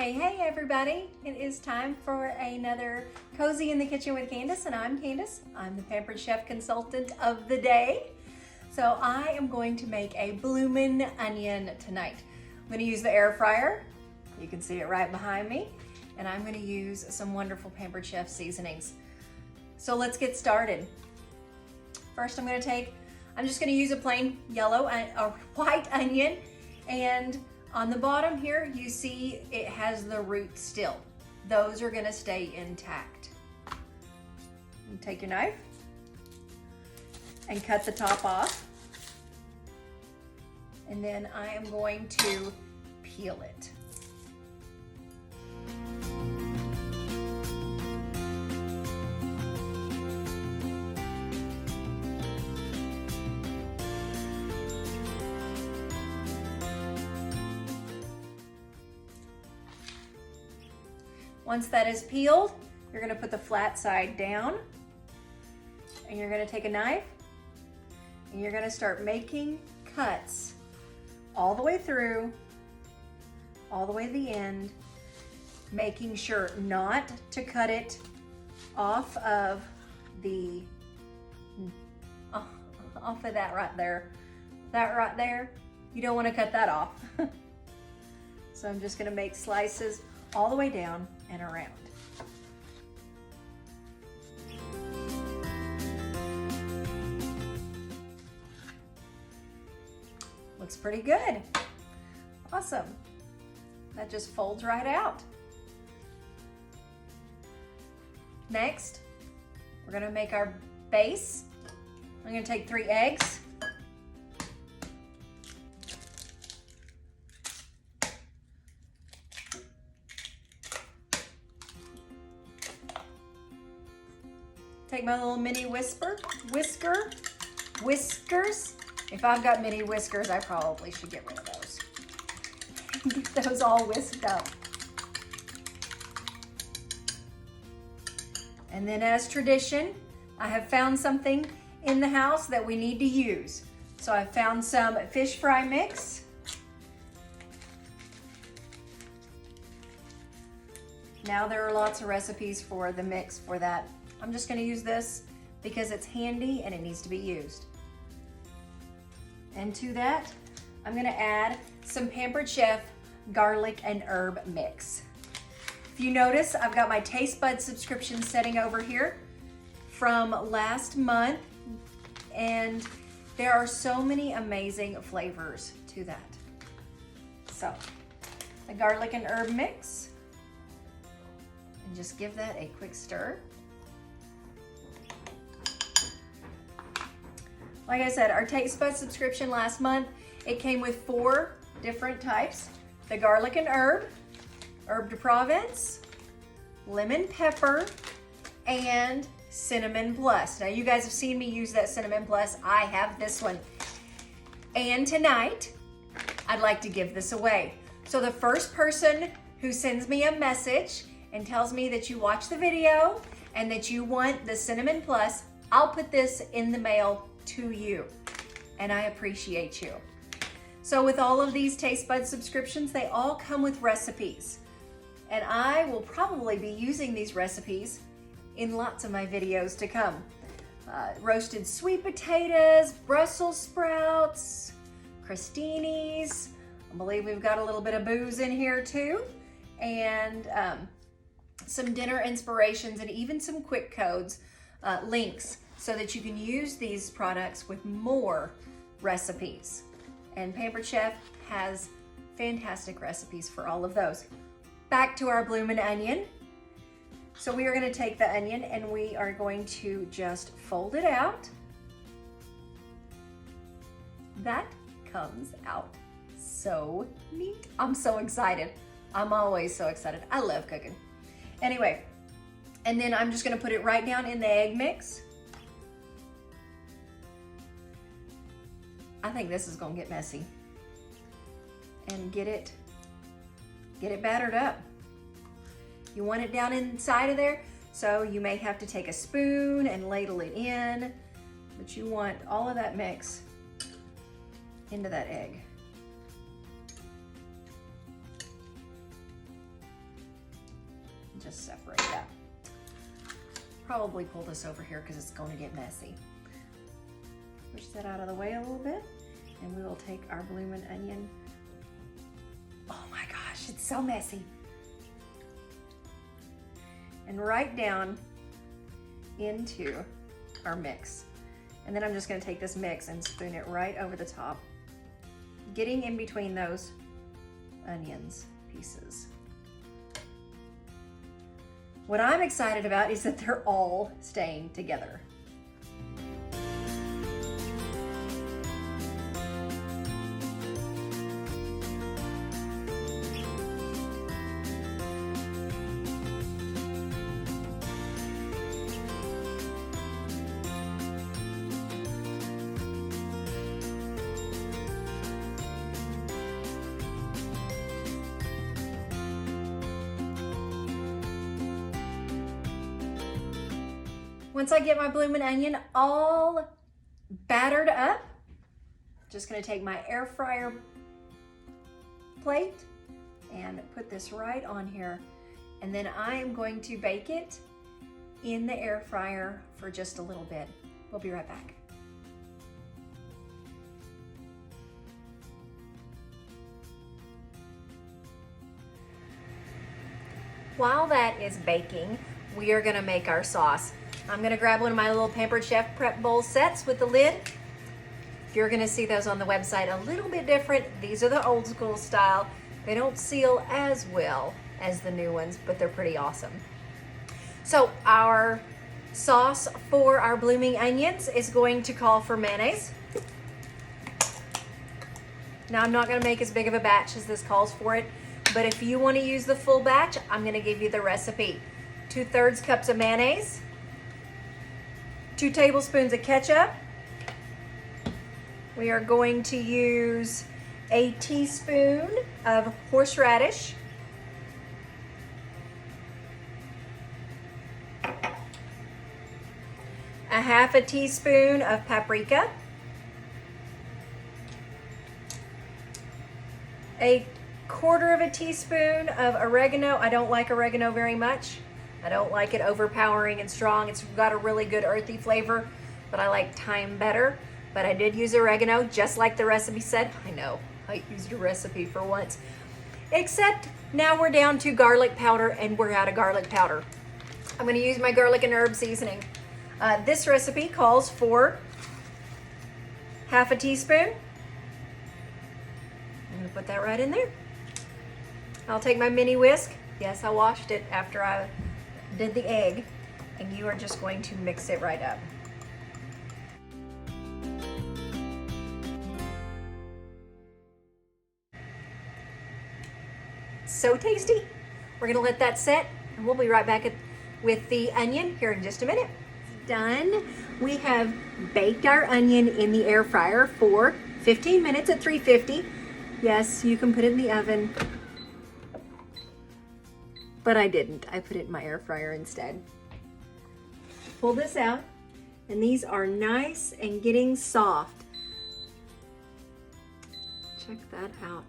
Hey everybody, it is time for another Cozy in the Kitchen with Candace, and I'm Candace. I'm the Pampered Chef Consultant of the day. So I am going to make a bloomin' onion tonight. I'm going to use the air fryer. You can see it right behind me. And I'm going to use some wonderful Pampered Chef seasonings. So let's get started. First I'm just going to use a plain white onion, and on the bottom here, you see it has the roots still. Those are gonna stay intact. You take your knife and cut the top off. And then I am going to peel it. Once that is peeled, you're gonna put the flat side down, and you're gonna take a knife and you're gonna start making cuts all the way through, all the way to the end, making sure not to cut it off of that right there. That right there, you don't wanna cut that off. So I'm just gonna make slices all the way down and around. Looks pretty good. Awesome. That just folds right out. Next, we're gonna make our base. I'm gonna take 3 eggs. Take my little mini whiskers. If I've got mini whiskers, I probably should get rid of those. Get those all whisked up. And then, as tradition, I have found something in the house that we need to use. So I found some fish fry mix. Now there are lots of recipes for the mix for that. I'm just gonna use this because it's handy and it needs to be used. And to that, I'm gonna add some Pampered Chef garlic and herb mix. If you notice, I've got my taste bud subscription setting over here from last month, and there are so many amazing flavors to that. So, the garlic and herb mix, and just give that a quick stir. Like I said, our taste bud subscription last month, it came with 4 different types: the garlic and herb de Provence, lemon pepper, and cinnamon plus. Now you guys have seen me use that cinnamon plus. I have this one. And tonight, I'd like to give this away. So the first person who sends me a message and tells me that you watch the video and that you want the cinnamon plus, I'll put this in the mail to you, and I appreciate you. So with all of these taste bud subscriptions, they all come with recipes, and I will probably be using these recipes in lots of my videos to come. Roasted sweet potatoes, Brussels sprouts, crostinis. I believe we've got a little bit of booze in here too, and some dinner inspirations, and even some quick codes, links, so that you can use these products with more recipes. And Pampered Chef has fantastic recipes for all of those. Back to our bloomin' onion. So we are gonna take the onion and we are going to just fold it out. That comes out so neat. I'm so excited. I'm always so excited. I love cooking. Anyway, and then I'm just gonna put it right down in the egg mix. I think this is gonna get messy. And get it battered up. You want it down inside of there, so you may have to take a spoon and ladle it in, but you want all of that mix into that egg. just separate that. Probably pull this over here because it's going to get messy. Push that out of the way a little bit, and we will take our bloomin' onion. Oh my gosh, it's so messy. And right down into our mix. And then I'm just gonna take this mix and spoon it right over the top, getting in between those onions pieces. What I'm excited about is that they're all staying together. Once I get my bloomin' onion all battered up, just gonna take my air fryer plate and put this right on here. And then I am going to bake it in the air fryer for just a little bit. We'll be right back. While that is baking, we are gonna make our sauce. I'm gonna grab one of my little Pampered Chef prep bowl sets with the lid. You're gonna see those on the website a little bit different. These are the old school style. They don't seal as well as the new ones, but they're pretty awesome. So our sauce for our blooming onions is going to call for mayonnaise. Now I'm not gonna make as big of a batch as this calls for it, but if you wanna use the full batch, I'm gonna give you the recipe. 2/3 cups of mayonnaise, 2 tablespoons of ketchup. We are going to use a teaspoon of horseradish, a 1/2 teaspoon of paprika, a 1/4 teaspoon of oregano. I don't like oregano very much. I don't like it overpowering and strong. It's got a really good earthy flavor, but I like thyme better. But I did use oregano, just like the recipe said. I know, I used a recipe for once. Except now we're down to garlic powder, and we're out of garlic powder. I'm gonna use my garlic and herb seasoning. This recipe calls for 1/2 teaspoon. I'm gonna put that right in there. I'll take my mini whisk. Yes, I washed it after I did the egg, and you are just going to mix it right up. So tasty. We're gonna let that set, and we'll be right back with the onion here in just a minute. Done. We have baked our onion in the air fryer for 15 minutes at 350. Yes, you can put it in the oven, but I didn't. I put it in my air fryer instead. Pull this out, and these are nice and getting soft. Check that out.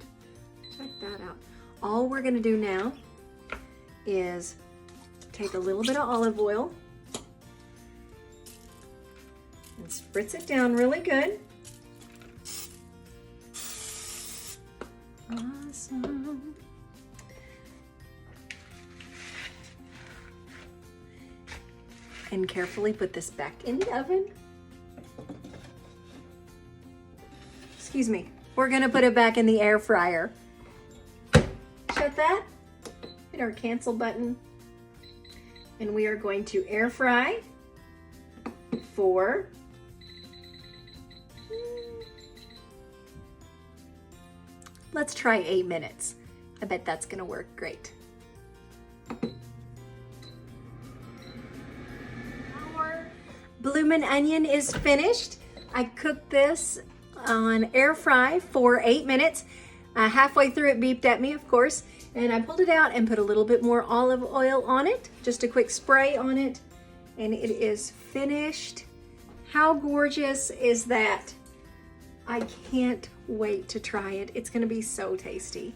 Check that out. All we're gonna do now is take a little bit of olive oil and spritz it down really good. Awesome. And carefully put this back in the oven. Excuse me. We're gonna put it back in the air fryer. Shut that. Hit our cancel button. And we are going to air fry for let's try 8 minutes. I bet that's gonna work great. Our bloomin' onion is finished. I cooked this on air fry for 8 minutes. Halfway through it beeped at me, of course, and I pulled it out and put a little bit more olive oil on it, just a quick spray on it, and it is finished. How gorgeous is that? I can't wait to try it. It's gonna be so tasty.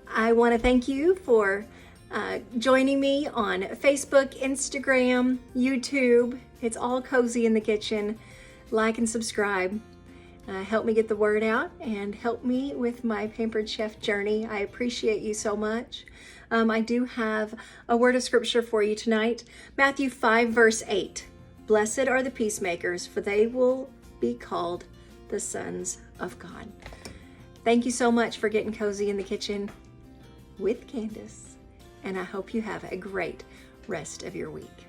I wanna thank you for joining me on Facebook, Instagram, YouTube. It's all Cozy in the Kitchen. Like and subscribe. Help me get the word out and help me with my Pampered Chef journey. I appreciate you so much. I do have a word of scripture for you tonight. Matthew 5 verse 8. Blessed are the peacemakers, for they will be called the sons of God. Thank you so much for getting cozy in the kitchen with Candace, and I hope you have a great rest of your week.